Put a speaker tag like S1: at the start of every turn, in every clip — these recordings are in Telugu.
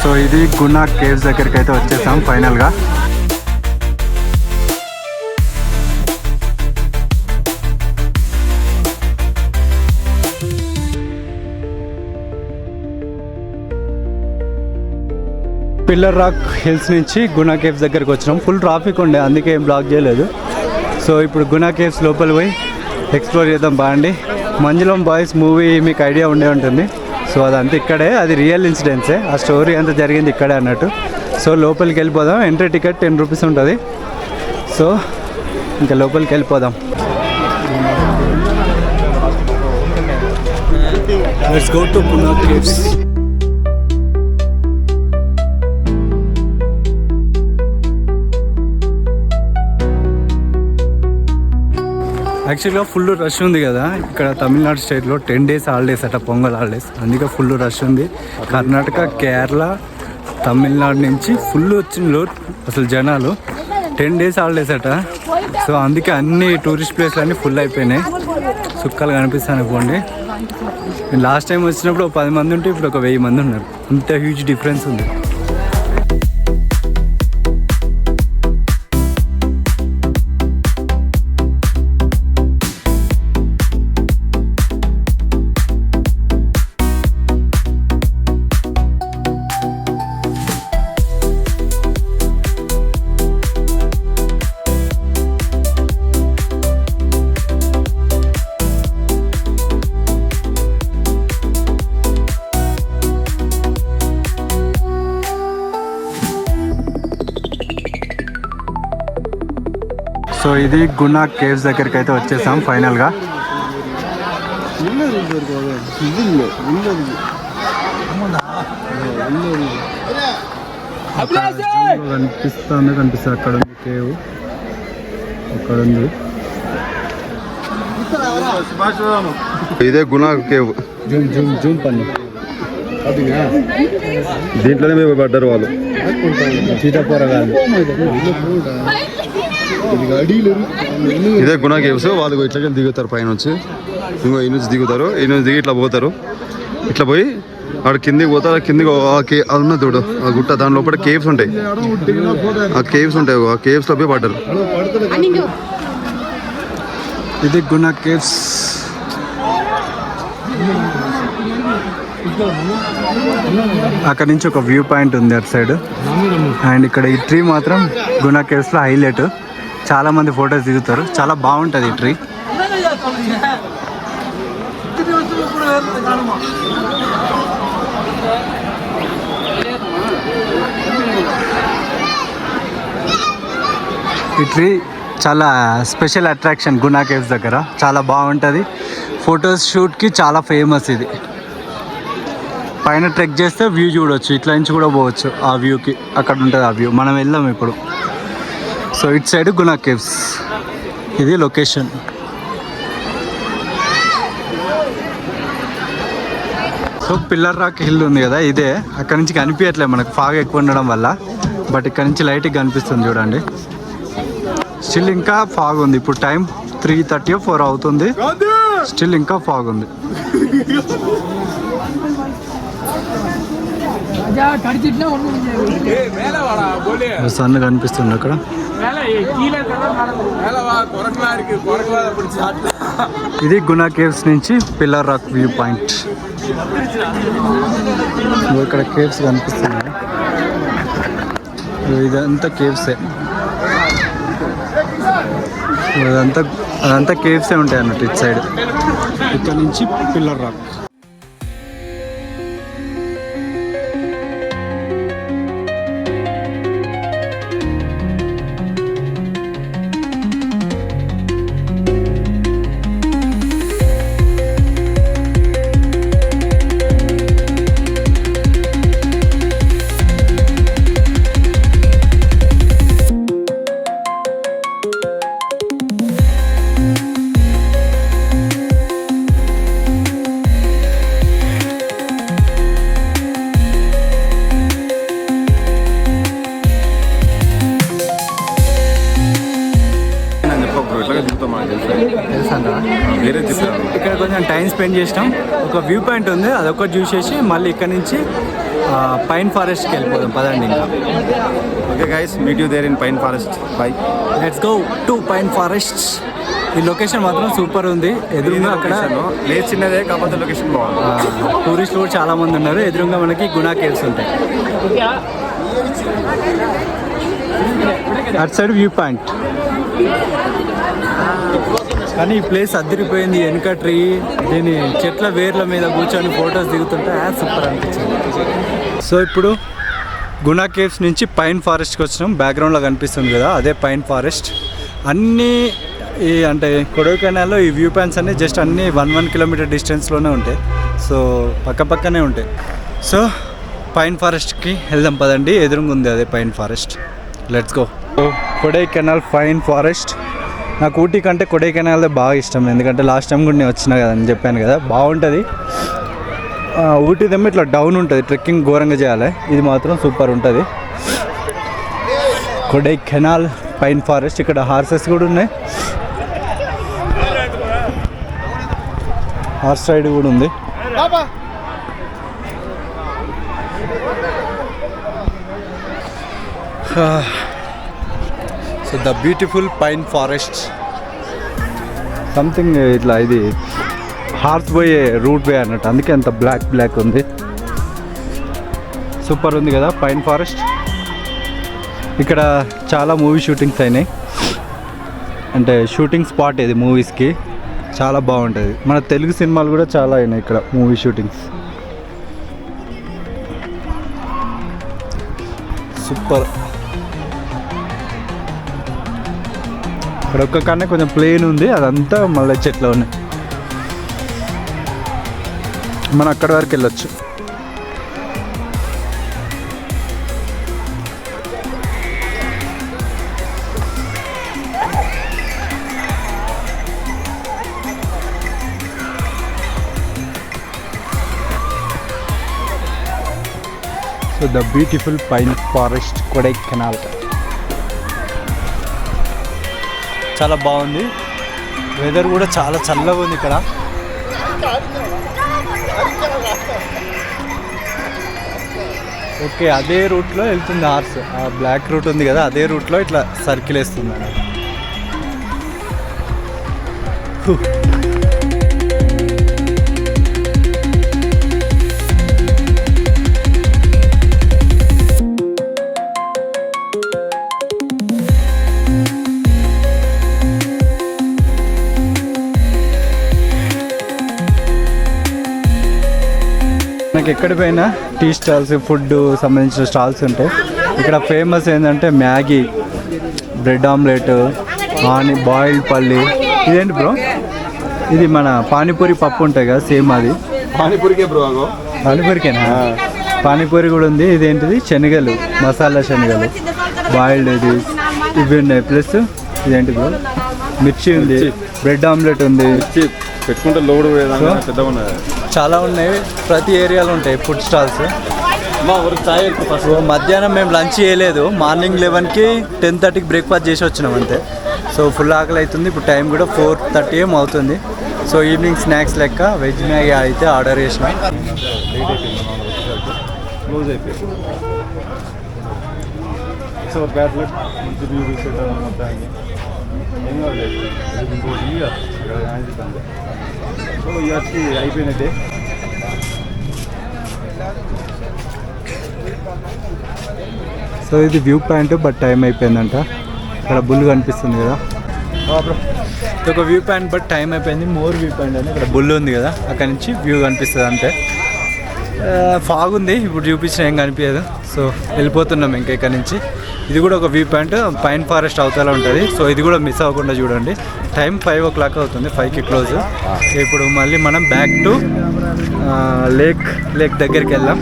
S1: సో ఇది గునా కేవ్స్ దగ్గరికి అయితే వచ్చేసాం ఫైనల్గా. పిల్లర్ రాక్ హిల్స్ నుంచి గునా కేవ్స్ దగ్గరికి వచ్చినాం. ఫుల్ ట్రాఫిక్ ఉండే, అందుకే ఏం బ్లాక్ చేయలేదు. సో ఇప్పుడు గునా కేవ్స్ లోపల పోయి ఎక్స్ప్లోర్ చేద్దాం బాండి. మంజులం బాయ్స్ మూవీ మీకు ఐడియా ఉండే ఉంటుంది. సో అదంతా ఇక్కడే, అది రియల్ ఇన్సిడెంట్సే, ఆ స్టోరీ అంతా జరిగింది ఇక్కడే అన్నట్టు. సో లోపలికి వెళ్ళిపోదాం. ఎంట్రీ టికెట్ 10 రూపీస్ ఉంటుంది. సో ఇంకా లోపలికి వెళ్ళిపోదాం. Let's go to Guna caves. యాక్చువల్గా ఫుల్ రష్ ఉంది కదా ఇక్కడ తమిళనాడు స్టేట్లో. 10 days హాలిడేస్ అట, పొంగల్ హాలిడేస్, అందుకే ఫుల్ రష్ ఉంది. కర్ణాటక, కేరళ, తమిళనాడు నుంచి ఫుల్ వచ్చిండ్రు అసలు జనాలు. 10 days హాలిడేస్ అట. సో అందుకే అన్ని టూరిస్ట్ ప్లేస్లు అన్నీ ఫుల్ అయిపోయినాయి. సుక్కలు కనిపిస్తాను అనుకోండి. లాస్ట్ టైం వచ్చినప్పుడు 10 మంది ఉంటే ఇప్పుడు ఒక 1000 మంది ఉన్నారు. ఇంత హ్యూజ్ డిఫరెన్స్ ఉంది. సో ఇది గునా కేవ్స్ దగ్గరికి అయితే వచ్చేసాం ఫైనల్గా. కనిపిస్తుంది అక్కడ ఉంది కేవ్, అక్కడ ఉంది.
S2: ఇదే Guna cave.
S1: Zoom Zoom Zoom పన్ను.
S2: దీంట్లోనే మేము పడ్డారు వాళ్ళు,
S1: చీటపోరగాళ్ళు.
S2: ఇదే గునా కేవ్స్. వాళ్ళు ఇట్లా దిగుతారు పైన వచ్చి, ఇంకో ఈ నుంచి దిగుతారు, ఈ నుంచి దిగి ఇట్లా పోతారు. ఇట్లా పోయి అక్కడ కిందికి పోతారు. కిందికి అది ఉన్న చూడు ఆ గుట్ట, దాని లోపల కేవ్స్ ఉంటాయి. ఆ కేవ్స్ ఉంటాయి, ఆ కేవ్స్ లో పోయి పడ్డారు.
S1: ఇది గునా కేవ్స్. అక్కడ నుంచి ఒక వ్యూ పాయింట్ ఉంది అటు సైడ్. అండ్ ఇక్కడ ఈ ట్రీ మాత్రం గునా కేవ్స్ లో హైలైట్. చాలా మంది ఫొటోస్ దిగుతారు, చాలా బాగుంటుంది ఈ ట్రీ. ఈ ట్రీ చాలా స్పెషల్ అట్రాక్షన్ గునా కేవ్స్ దగ్గర. చాలా బాగుంటుంది, ఫొటోస్ షూట్కి చాలా ఫేమస్ ఇది. పైన ట్రెక్ చేస్తే వ్యూ చూడవచ్చు, ఇట్లా నుంచి కూడా పోవచ్చు ఆ వ్యూకి. అక్కడ ఉంటుంది ఆ వ్యూ, మనం వెళ్దాం ఇప్పుడు. So it side Guna caves, ఇది location. So pillar rock hill ఉంది కదా, ఇదే. అక్కడ నుంచి కనిపించట్లేదు మనకు, ఫాగ్ ఎక్కువ ఉండడం వల్ల. బట్ ఇక్కడ నుంచి లైట్గా కనిపిస్తుంది చూడండి. స్టిల్ ఇంకా ఫాగ్ ఉంది. ఇప్పుడు టైం 3:30 or 4 అవుతుంది. స్టిల్ ఇంకా ఫాగ్ ఉంది. సన్ కనిపిస్తుంది అక్కడ. ఇది గునా కేవ్స్ నుంచి పిల్లర్ రాక్ వ్యూ పాయింట్. ఇక్కడ కేవ్స్ కనిపిస్తున్నాయి. ఇదంతా కేవ్సే, అదంతా కేవ్సే ఉంటాయి అన్నట్టు ఇటు సైడ్. ఇక్కడ నుంచి పిల్లర్ రాక్. ఇక్కడ కొంచెం టైం స్పెండ్ చేసినాం. ఒక వ్యూ పాయింట్ ఉంది, అదొకటి చూసేసి మళ్ళీ ఇక్కడ నుంచి పైన్ ఫారెస్ట్కి వెళ్ళిపోదాం పదండి ఇంకా.
S2: Okay guys, meet you there in pine forest. Bye,
S1: let's go to pine forest. ఈ లొకేషన్ మాత్రం సూపర్ ఉంది. ఎదురుగా అక్కడ
S2: ప్లేస్ చిన్నదే కాకపోతే లొకేషన్ బాగుంది.
S1: టూరిస్టులు కూడా చాలా మంది ఉన్నారు. ఎదురుగా మనకి గుణా కేవ్స్ ఉంటాయి. అటు సైడ్ వ్యూ పాయింట్. కానీ ఈ ప్లేస్ అద్దరిపోయింది. వెనుక ట్రీ, దీని చెట్ల వేర్ల మీద కూర్చొని ఫొటోస్ దిగుతుంటే సూపర్ అనిపించింది. సో ఇప్పుడు గుణా కేవ్స్ నుంచి పైన్ ఫారెస్ట్కి వచ్చినాం. బ్యాక్గ్రౌండ్లో కనిపిస్తుంది కదా, అదే పైన్ ఫారెస్ట్. అన్నీ ఈ అంటే కొడైకెనాల్లో ఈ వ్యూ పాయింట్స్ అన్నీ జస్ట్ అన్నీ 1 కిలోమీటర్ డిస్టెన్స్లోనే ఉంటాయి. సో పక్కనే ఉంటాయి. సో పైన్ ఫారెస్ట్కి వెళ్దాం పదండి. ఎదురుగా ఉంది అదే pine forest. Let's go. Kodaikanal pine forest. నాకు ఊటీ కంటే కొడైకెనాల్దే బాగా ఇష్టం. ఎందుకంటే లాస్ట్ టైం కూడా నేను వచ్చినా కదా అని చెప్పాను కదా, బాగుంటుంది. ఊటీదేమో ఇట్లా డౌన్ ఉంటుంది, ట్రెక్కింగ్ ఘోరంగా చేయాలి. ఇది మాత్రం సూపర్ ఉంటుంది. Kodaikanal pine forest. ఇక్కడ హార్సెస్ కూడా ఉన్నాయి. హార్స్ రైడ్ కూడా ఉంది. So the beautiful pine forest. Something ఇట్లా ఇది హార్స్ పోయే రూట్ వే అన్నట్టు, అందుకే అంత బ్లాక్ ఉంది. సూపర్ ఉంది కదా పైన్ ఫారెస్ట్. ఇక్కడ చాలా మూవీ షూటింగ్స్ అయినాయి. అంటే షూటింగ్ స్పాట్ ఇది మూవీస్కి, చాలా బాగుంటుంది. మన తెలుగు సినిమాలు కూడా చాలా అయినాయి ఇక్కడ మూవీ షూటింగ్స్. సూపర్. ఇక్కడ ఒక్క కన్నా కొంచెం ప్లేన్ ఉంది, అదంతా మళ్ళీ చెట్లు ఉన్నాయి. మనం అక్కడి వరకు వెళ్ళొచ్చు. So the beautiful pine forest Kodaikanal. చాలా బాగుంది. వెదర్ కూడా చాలా చల్లగా ఉంది ఇక్కడ. ఓకే, అదే రూట్లో వెళ్తుంది హార్స్. ఆ బ్లాక్ రూట్ ఉంది కదా, అదే రూట్లో ఇట్లా సర్కిల్ వేస్తుంది అన్నమాట. మనకి ఎక్కడ పోయినా టీ స్టాల్స్, ఫుడ్ సంబంధించిన స్టాల్స్ ఉంటాయి. ఇక్కడ ఫేమస్ ఏంటంటే మ్యాగీ, బ్రెడ్ ఆమ్లెట్, బాయిల్డ్ పల్లి. ఇదేంటి బ్రో? ఇది మన పానీపూరి పప్పు ఉంటాయి కదా, సేమ్ అది.
S2: పానీపూరికే బ్రో.
S1: పానీపూరికేనా? పానీపూరి కూడా ఉంది. ఇదేంటిది? శనగలు, మసాలా శనగలు, బాయిల్డ్ ఇది, ఇవి ఉన్నాయి. ప్లస్ ఇదేంటి బ్రో? మిర్చి ఉంది, బ్రెడ్ ఆమ్లెట్ ఉంది.
S2: పెట్టుకుంటే లోడు పెద్దగా ఉన్నాయి,
S1: చాలా ఉన్నాయి. ప్రతి ఏరియాలో ఉంటాయి ఫుడ్ స్టాల్స్. మధ్యాహ్నం మేము లంచ్ చేయలేదు. మార్నింగ్ 11కి 10:30కి బ్రేక్ఫాస్ట్ చేసి వచ్చినాం అంతే. సో ఫుల్ ఆకలి అవుతుంది. ఇప్పుడు టైం కూడా 4:30 ఏం అవుతుంది. సో ఈవినింగ్ స్నాక్స్ లెక్క వెజ్ మ్యాగీ అయితే ఆర్డర్ చేసినాం.
S2: క్లోజ్ అయిపోయింది. So bad luck. సో ఇవన్నీ అయిపోయినట్టే.
S1: సో ఇది వ్యూ పాయింట్, బట్ టైం అయిపోయిందంట. ఇక్కడ బుల్ కనిపిస్తుంది కదా, ఇది ఒక వ్యూ పాయింట్, బట్ టైం అయిపోయింది. మోర్ వ్యూ పాయింట్ అని ఇక్కడ బుల్ ఉంది కదా, అక్కడ నుంచి వ్యూ కనిపిస్తుంది అంతే. ఫాగ్ ఉంది, ఇప్పుడు చూపించిన ఏం కనిపించదు. సో వెళ్ళిపోతున్నాం ఇంకా ఇక్కడ నుంచి. ఇది కూడా ఒక వ్యూ పాయింట్, పైన్ ఫారెస్ట్ అవతల ఉంటుంది. సో ఇది కూడా మిస్ అవ్వకుండా చూడండి. టైం 5 o'clock అవుతుంది, 5కి క్లోజ్. ఇప్పుడు మళ్ళీ మనం బ్యాక్ టు లేక్ దగ్గరికి వెళ్దాం.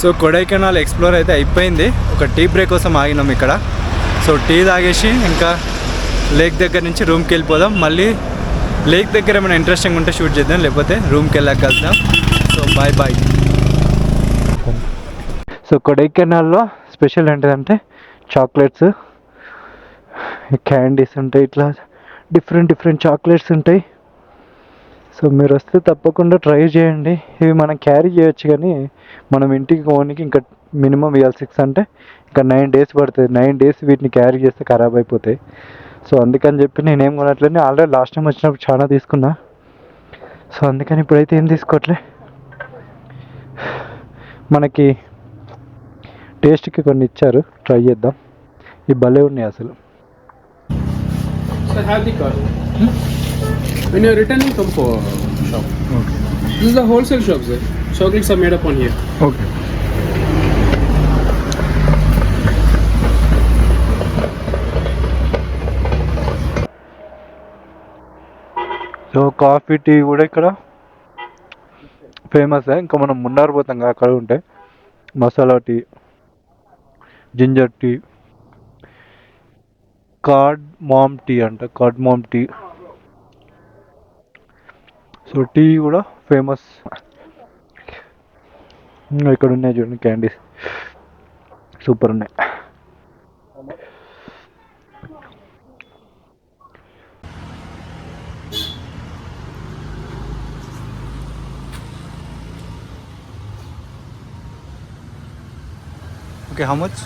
S1: సో కొడైకెనాల్ ఎక్స్ప్లోర్ అయితే అయిపోయింది. ఒక టీ బ్రేక్ కోసం ఆగినాం ఇక్కడ. సో టీ తాగేసి ఇంకా లేక్ దగ్గర నుంచి రూమ్కి వెళ్ళిపోదాం. మళ్ళీ లేక్ దగ్గర ఏమైనా ఇంట్రెస్టింగ్ ఉంటే షూట్ చేద్దాం, లేకపోతే రూమ్కి వెళ్ళాక కలుద్దాం. So bye bye. సో కొడైకెనాల్లో స్పెషల్ ఏంటిదంటే చాక్లెట్స్, క్యాండీస్ ఉంటాయి, ఇట్లా డిఫరెంట్ చాక్లెట్స్ ఉంటాయి. సో మీరు వస్తే తప్పకుండా ట్రై చేయండి. ఇవి మనం క్యారీ చేయొచ్చు, కానీ మనం ఇంటికి పోనీకి ఇంకా మినిమం ఇవాళ 6 అంటే ఇంకా 9 days పడుతుంది. 9 days వీటిని క్యారీ చేస్తే ఖరాబ్ అయిపోతాయి. సో అందుకని చెప్పి నేనేం కొనట్లేదు. ఆల్రెడీ లాస్ట్ టైం వచ్చినప్పుడు చాలా తీసుకున్నా. సో అందుకని ఇప్పుడైతే ఏం తీసుకోవట్లే. మనకి టేస్ట్కి కొన్ని ఇచ్చారు, ట్రై చేద్దాం. ఈ భలే ఉన్నాయి అసలు.
S3: Sir, have the card. When you're returning, come for shop.
S1: Okay
S3: This is the wholesale shop, sir. Chocolates are made up on here.
S1: Okay. So coffee, tea కూడా ఇక్కడ ఫేమస్. ఇంకా మనం మున్నార్ పోతాం కదా, అక్కడ ఉంటాయి masala tea, ginger tea, cardamom tea అంట, కార్డ్మామ్ టీ. సో టీ కూడా ఫేమస్. ఇక్కడ ఉన్నాయి చూడండి క్యాండీస్, సూపర్ ఉన్నాయి. Okay, how much?